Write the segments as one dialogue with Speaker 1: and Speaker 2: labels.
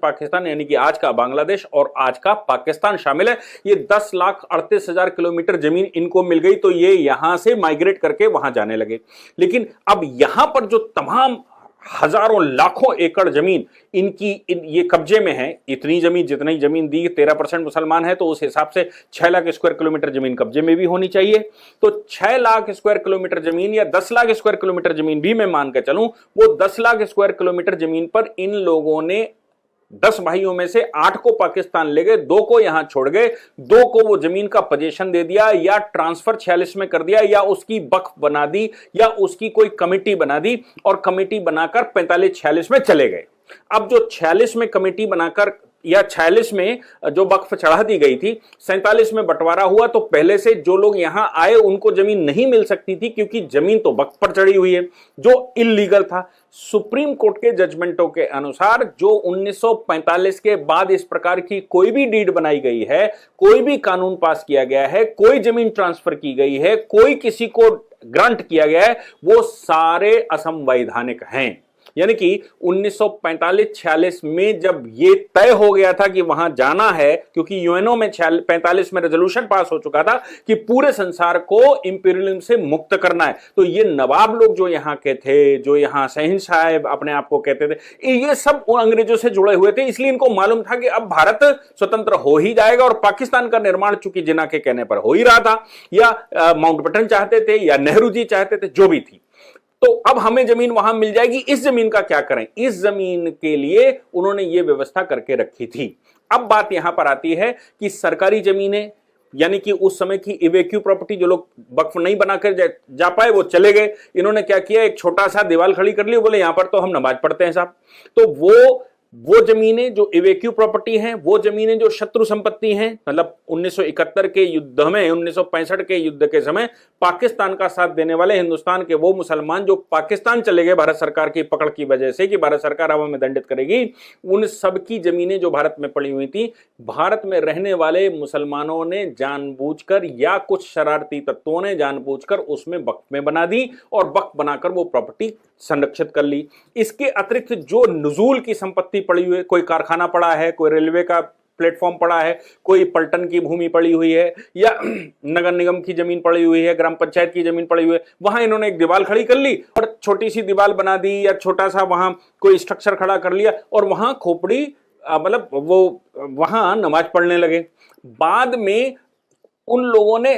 Speaker 1: पाकिस्तान यानी कि आज का बांग्लादेश और आज का पाकिस्तान शामिल है। ये 10,38,000 किलोमीटर जमीन इनको मिल गई, तो ये यहां से माइग्रेट करके वहां जाने लगे। लेकिन अब यहां पर जो तमाम हजारों लाखों एकड़ जमीन ये कब्जे में है, इतनी जमीन जितनी जमीन दी, 13% मुसलमान है, तो उस हिसाब से 6 लाख स्क्वायर किलोमीटर जमीन कब्जे में भी होनी चाहिए। तो 6 लाख स्क्वायर किलोमीटर जमीन या 10 लाख स्क्वायर किलोमीटर जमीन भी मैं मान के चलूं, वो 10 लाख स्क्वायर किलोमीटर जमीन पर इन लोगों ने 10 भाइयों में से 8 को पाकिस्तान ले गए, 2 को यहां छोड़ गए, 2 को वो जमीन का पोजीशन दे दिया या ट्रांसफर 46 में कर दिया या उसकी वक्फ बना दी या उसकी कोई कमेटी बना दी और कमेटी बनाकर 45-46 में चले गए। अब जो 46 में कमेटी बनाकर या 46 में जो वक्फ चढ़ा दी गई थी, 47 में बंटवारा हुआ, तो पहले से जो लोग यहां आए उनको जमीन नहीं मिल सकती थी क्योंकि जमीन तो वक्फ पर चढ़ी हुई है, जो इल्लीगल था। सुप्रीम कोर्ट के जजमेंटों के अनुसार जो 1945 के बाद इस प्रकार की कोई भी डीड बनाई गई है, कोई भी कानून पास किया गया है, कोई जमीन ट्रांसफर की गई है, कोई किसी को ग्रांट किया गया है, वो सारे असंवैधानिक हैं। यानी कि 1945-46 में जब ये तय हो गया था कि वहां जाना है, क्योंकि यूएनओ में 45 में रेजोल्यूशन पास हो चुका था कि पूरे संसार को इंपीरियलिज्म से मुक्त करना है, तो ये नवाब लोग जो यहां के थे, जो यहां शहंशाह अपने आप को कहते थे, ये सब अंग्रेजों से जुड़े हुए थे। इसलिए इनको मालूम था कि अब भारत स्वतंत्र हो ही जाएगा और पाकिस्तान का निर्माण चूंकि जिन्ना के कहने पर हो ही रहा था, या माउंटबेटन चाहते थे या नेहरू जी चाहते थे, जो भी थी, तो अब हमें जमीन वहां मिल जाएगी। इस जमीन का क्या करें? इस जमीन के लिए उन्होंने ये व्यवस्था करके रखी थी। अब बात यहां पर आती है कि सरकारी जमीनें, यानी कि उस समय की इवेक्यू प्रॉपर्टी, जो लोग वक्फ नहीं बनाकर जा पाए वो चले गए। इन्होंने क्या किया, एक छोटा सा दीवार खड़ी कर ली, बोले यहां पर तो हम नमाज पढ़ते हैं साहब। तो वो जमीनें जो इवेक्यू प्रॉपर्टी हैं, वो जमीनें जो शत्रु संपत्ति हैं, मतलब 1971 के युद्ध में, 1965 के युद्ध के समय पाकिस्तान का साथ देने वाले हिंदुस्तान के वो मुसलमान जो पाकिस्तान चले गए भारत सरकार की पकड़ की वजह से कि भारत सरकार अब हमें दंडित करेगी, उन सब की जमीनें जो भारत में पड़ी हुई थी, भारत में रहने वाले मुसलमानों ने जानबूझकर या कुछ शरारती तत्वों ने जानबूझकर उसमें वक्फ में बना दी और वक्फ बनाकर वो प्रॉपर्टी संरक्षित कर ली। इसके अतिरिक्त जो नुजूल की संपत्ति पड़ी हुई है, कोई कारखाना पड़ा है, कोई रेलवे का प्लेटफॉर्म पड़ा है, कोई पलटन की भूमि पड़ी हुई है, या नगर निगम की जमीन पड़ी हुई है, ग्राम पंचायत की जमीन पड़ी हुई है, वहां इन्होंने एक दीवार खड़ी कर ली और छोटी सी दीवार बना दी या छोटा सा वहां कोई स्ट्रक्चर खड़ा कर लिया और वहां खोपड़ी मतलब वो वहां नमाज पढ़ने लगे। बाद में उन लोगों ने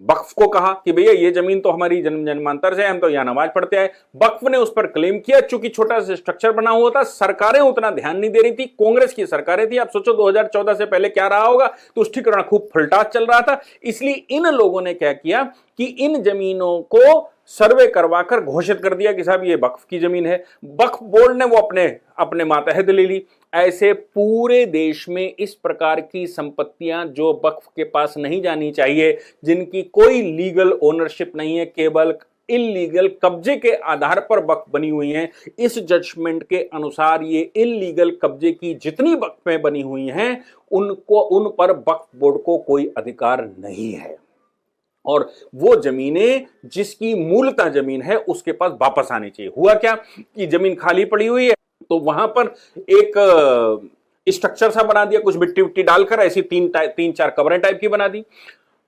Speaker 1: वक्फ को कहा कि भैया ये जमीन तो हमारी जन्म जन्मांतर से, हम तो यहां नमाज पढ़ते आए। वक्फ ने उस पर क्लेम किया, चूंकि छोटा सा स्ट्रक्चर बना हुआ था, सरकारें उतना ध्यान नहीं दे रही थी, कांग्रेस की सरकारें थी। आप सोचो 2014 से पहले क्या रहा होगा, तो तुष्टिकरण खूब फुलटास चल रहा था। इसलिए इन लोगों ने क्या किया कि इन जमीनों को सर्वे करवाकर घोषित कर दिया कि साहब ये वक्फ की जमीन है। वक्फ बोर्ड ने वो अपने मातहत ले ली। ऐसे पूरे देश में इस प्रकार की संपत्तियां जो वक्फ के पास नहीं जानी चाहिए, जिनकी कोई लीगल ओनरशिप नहीं है, केवल इल्लीगल कब्जे के आधार पर वक्फ बनी हुई हैं, इस जजमेंट के अनुसार ये इल्लीगल कब्जे की जितनी वक्फें बनी हुई हैं उन पर वक्फ बोर्ड को कोई अधिकार नहीं है और वो जमीनें जिसकी मूलतः जमीन है उसके पास वापस आनी चाहिए। हुआ क्या कि जमीन खाली पड़ी हुई है, तो वहां पर एक स्ट्रक्चर सा बना दिया, कुछ मिट्टी विट्टी डालकर ऐसी तीन चार कब्रें टाइप की बना दी।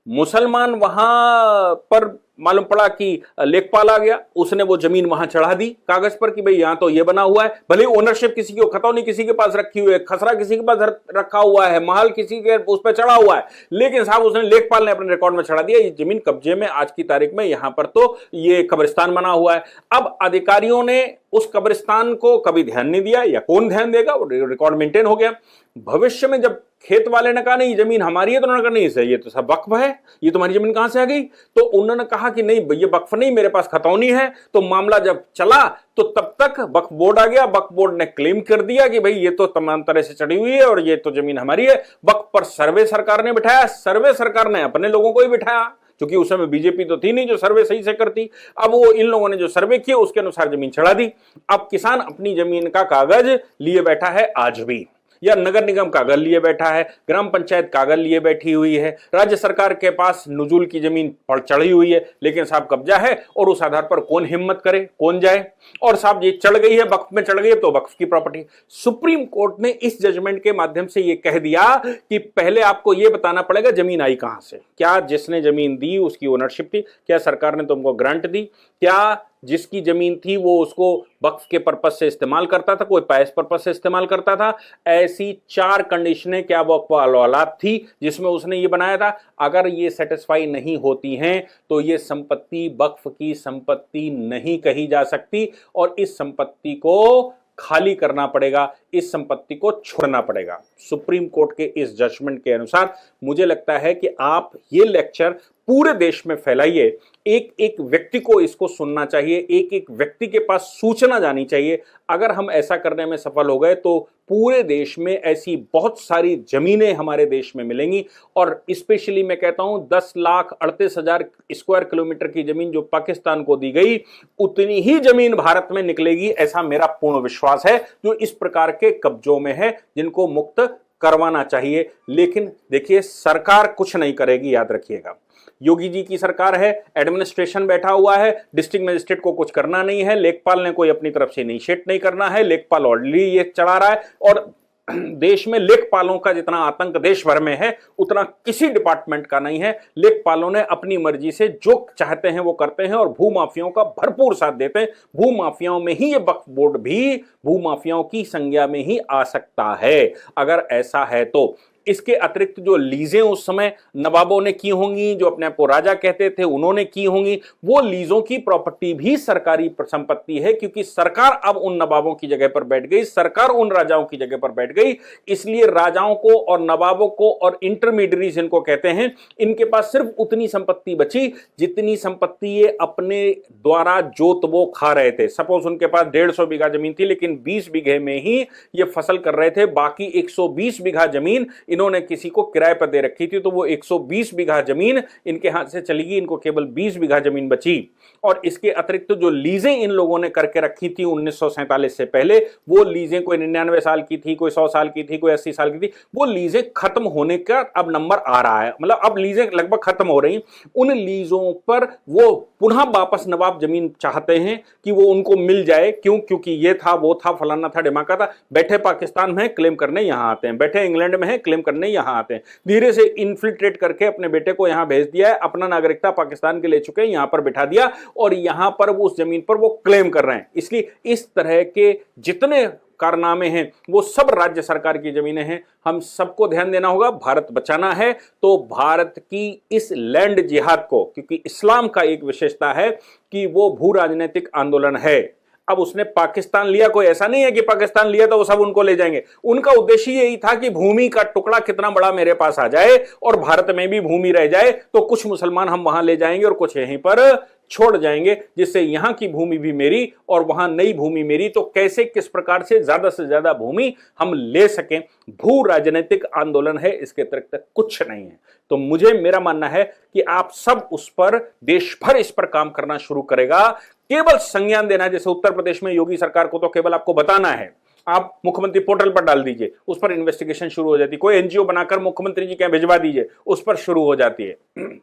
Speaker 1: मुसलमान वहां पर मालूम पड़ा कि लेखपाल आ गया, उसने वो जमीन वहां चढ़ा दी कागज पर कि भाई यहां तो ये बना हुआ है। भले ओनरशिप किसी की, खतौनी किसी के पास रखी हुई है, खसरा किसी के पास रखा हुआ है, महल किसी के उस पर चढ़ा हुआ है, लेकिन साहब उसने लेखपाल ने अपने रिकॉर्ड में चढ़ा दिया ये जमीन कब्जे में आज की तारीख में, यहां पर तो ये कब्रिस्तान बना हुआ है। अब अधिकारियों ने उस कब्रिस्तान को कभी ध्यान नहीं दिया, या कौन ध्यान देगा, वो रिकॉर्ड मेंटेन हो गया। भविष्य में जब खेत वाले ने कहा नहीं जमीन हमारी है, तो उन्होंने कहा नहीं सर ये तो सब वक्फ है, ये तुम्हारी जमीन कहां से आ गई? तो उन्होंने कहा कि नहीं ये वक्फ नहीं, मेरे पास खतौनी है। तो मामला जब चला तो तब तक वक्फ बोर्ड आ गया, वक्फ बोर्ड ने क्लेम कर दिया कि भाई ये तो तमाम तरह से चढ़ी हुई है और ये तो जमीन हमारी है। वक्फ पर सर्वे सरकार ने बिठाया, सर्वे सरकार ने अपने लोगों को ही बिठाया, क्योंकि उस समय बीजेपी तो थी नहीं जो सर्वे सही से करती। अब वो इन लोगों ने जो सर्वे किया उसके अनुसार जमीन चढ़ा दी। अब किसान अपनी जमीन का कागज लिए बैठा है आज भी। या नगर निगम कागज लिए बैठा है, ग्राम पंचायत कागज लिए बैठी हुई है, राज्य सरकार के पास नुजुल की जमीन पर चढ़ी हुई है, लेकिन साहब कब्जा है और उस आधार पर कौन हिम्मत करे, कौन जाए, और साहब ये चढ़ गई है, वक्फ में चढ़ गई है तो वक्फ की प्रॉपर्टी। सुप्रीम कोर्ट ने इस जजमेंट के माध्यम से ये कह दिया कि पहले आपको ये बताना पड़ेगा जमीन आई कहां से, क्या जिसने जमीन दी उसकी ओनरशिप थी, क्या सरकार ने तुमको ग्रांट दी, क्या जिसकी जमीन थी वो उसको वक्फ के पर्पस से इस्तेमाल करता था, कोई पायस पर्पस से इस्तेमाल करता था। ऐसी 4 कंडीशनें क्या वक्फ औलाद थी जिसमें उसने ये बनाया था। अगर ये सेटिस्फाई नहीं होती हैं तो ये संपत्ति वक्फ की संपत्ति नहीं कही जा सकती और इस संपत्ति को खाली करना पड़ेगा, इस संपत्ति को छोड़ना पड़ेगा। सुप्रीम कोर्ट के इस जजमेंट के अनुसार मुझे लगता है कि आप ये लेक्चर पूरे देश में फैलाइए, एक एक व्यक्ति को इसको सुनना चाहिए, एक एक व्यक्ति के पास सूचना जानी चाहिए। अगर हम ऐसा करने में सफल हो गए तो पूरे देश में ऐसी बहुत सारी जमीनें हमारे देश में मिलेंगी और स्पेशली मैं कहता हूं 10,38,000 स्क्वायर किलोमीटर की जमीन जो पाकिस्तान को दी गई उतनी ही जमीन भारत में निकलेगी, ऐसा मेरा पूर्ण विश्वास है, जो इस प्रकार के कब्जों में है जिनको मुक्त करवाना चाहिए। लेकिन देखिए सरकार कुछ नहीं करेगी, याद रखिएगा। योगी जी की सरकार है, एडमिनिस्ट्रेशन बैठा हुआ है, डिस्ट्रिक्ट मजिस्ट्रेट को कुछ करना नहीं है, लेखपाल ने कोई अपनी तरफ से इनिशिएट नहीं करना है, लेखपाल ऑलरेडी ये चला रहा है और देश में लेखपालों का जितना आतंक देश भर में है उतना किसी डिपार्टमेंट का नहीं है। लेखपालों ने अपनी मर्जी से जो चाहते हैं वो करते हैं और भूमाफियाओं का भरपूर साथ देते हैं। भूमाफियाओं में ही ये वक्फ बोर्ड भी भूमाफियाओं की संज्ञा में ही आ सकता है अगर ऐसा है तो। इसके अतिरिक्त जो लीजें उस समय नवाबों ने की होंगी, जो अपने आप को राजा कहते थे उन्होंने की होंगी, वो लीजों की प्रॉपर्टी भी सरकारी संपत्ति है, क्योंकि सरकार अब उन नवाबों की जगह पर बैठ गई, सरकार उन राजाओं की जगह पर बैठ गई। इसलिए राजाओं को और नवाबों को और इंटरमीडियरीज इनको कहते हैं, इनके पास सिर्फ उतनी संपत्ति बची जितनी संपत्ति ये अपने द्वारा जोत वो खा रहे थे। सपोज उनके पास 150 बीघा जमीन थी लेकिन 20 बीघे में ही ये फसल कर रहे थे, बाकी 120 बीघा जमीन इन्होंने किसी को किराए पर दे रखी थी, तो वो 120 बीघा जमीन इनके हाथ से चली गई, इनको केवल 20 बीघा जमीन बची। और इसके अतिरिक्त जो लीजें इन लोगों ने करके रखी थी 1947 से पहले, वो लीजें कोई 99 साल की थी, कोई 100 साल की थी, कोई 80 साल की थी, वो लीजें खत्म होने का अब नंबर आ रहा है, मतलब अब लीजें लगभग खत्म हो रही। उन लीजों पर वो पुनः वापस नवाब जमीन चाहते हैं कि वो उनको मिल जाए। क्यों? क्योंकि ये था, वो था, फलाना था, ढिमाका था। बैठे पाकिस्तान में क्लेम करने यहां आते हैं, बैठे इंग्लैंड में है क्लेम करने यहां आते हैं। धीरे से इन्फिल्ट्रेट करके अपने बेटे को यहां भेज दिया है, अपना नागरिकता पाकिस्तान के ले चुके हैं, यहां पर बिठा दिया और यहां पर वो उस जमीन पर वो क्लेम कर रहे हैं। इसलिए इस तरह के जितने कारनामे हैं वो सब राज्य सरकार की जमीनें हैं। हम सबको ध्यान देना होगा, भारत बचाना है तो भारत की इस लैंड जिहाद को, क्योंकि इस्लाम का एक विशेषता है कि वो भू राजनीतिक आंदोलन है। अब उसने पाकिस्तान लिया, कोई ऐसा नहीं है कि पाकिस्तान लिया तो वो सब उनको ले जाएंगे। उनका उद्देश्य यही था कि भूमि का टुकड़ा कितना बड़ा मेरे पास आ जाए और भारत में भी भूमि रह जाए, तो कुछ मुसलमान हम वहां ले जाएंगे और कुछ यहीं पर छोड़ जाएंगे, जिससे यहां की भूमि भी मेरी और वहां नई भूमि मेरी। तो कैसे किस प्रकार से ज्यादा भूमि हम ले सकें, भू राजनीतिक आंदोलन है, इसके अतिरिक्त कुछ नहीं है। तो मुझे मेरा मानना है कि आप सब उस पर, देश भर इस पर काम करना शुरू करेगा। केवल संज्ञान देना है, जैसे उत्तर प्रदेश में योगी सरकार को तो केवल आपको बताना है, आप मुख्यमंत्री पोर्टल पर डाल दीजिए, उस पर इन्वेस्टिगेशन शुरू हो जाती है। कोई एनजीओ बनाकर मुख्यमंत्री जी के यहाँ भिजवा दीजिए, उस पर शुरू हो जाती है।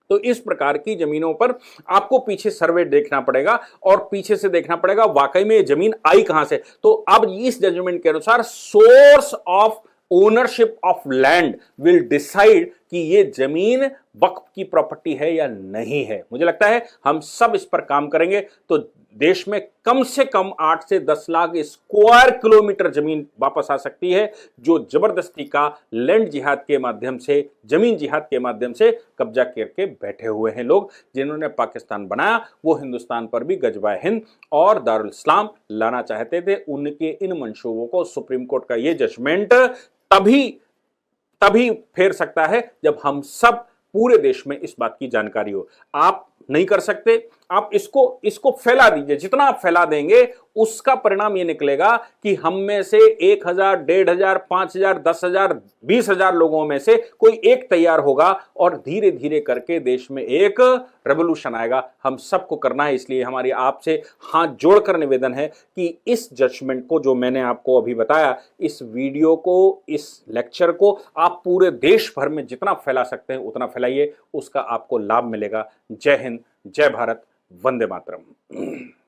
Speaker 1: तो इस प्रकार की जमीनों पर आपको पीछे सर्वे देखना पड़ेगा और पीछे से देखना पड़ेगा वाकई में ये जमीन आई कहां से। तो अब इस जजमेंट के अनुसार source of ownership of land will decide कि ये जमीन वक्फ की प्रॉपर्टी है या नहीं है। मुझे लगता है हम सब इस पर काम करेंगे तो देश में कम से कम 8 से 10 लाख स्क्वायर किलोमीटर जमीन वापस आ सकती है, जो जबरदस्ती का लैंड जिहाद के माध्यम से, जमीन जिहाद के माध्यम से कब्जा करके बैठे हुए हैं लोग। जिन्होंने पाकिस्तान बनाया वो हिंदुस्तान पर भी गजबा हिंद और दारुल इस्लाम लाना चाहते थे। उनके इन मंशूबों को सुप्रीम कोर्ट का ये जजमेंट तभी फेर सकता है जब हम सब पूरे देश में इस बात की जानकारी हो। आप नहीं कर सकते, आप इसको फैला दीजिए, जितना आप फैला देंगे उसका परिणाम ये निकलेगा कि हम में से 1000, 1500, 5000, 10,000, 20,000 लोगों में से कोई एक तैयार होगा और धीरे धीरे करके देश में एक रेवोल्यूशन आएगा। हम सबको करना है, इसलिए हमारी आपसे हाथ जोड़कर निवेदन है कि इस जजमेंट को जो मैंने आपको अभी बताया, इस वीडियो को, इस लेक्चर को आप पूरे देश भर में जितना फैला सकते हैं उतना फैलाइए, उसका आपको लाभ मिलेगा। जय हिंद, जय भारत, वंदे मातरम।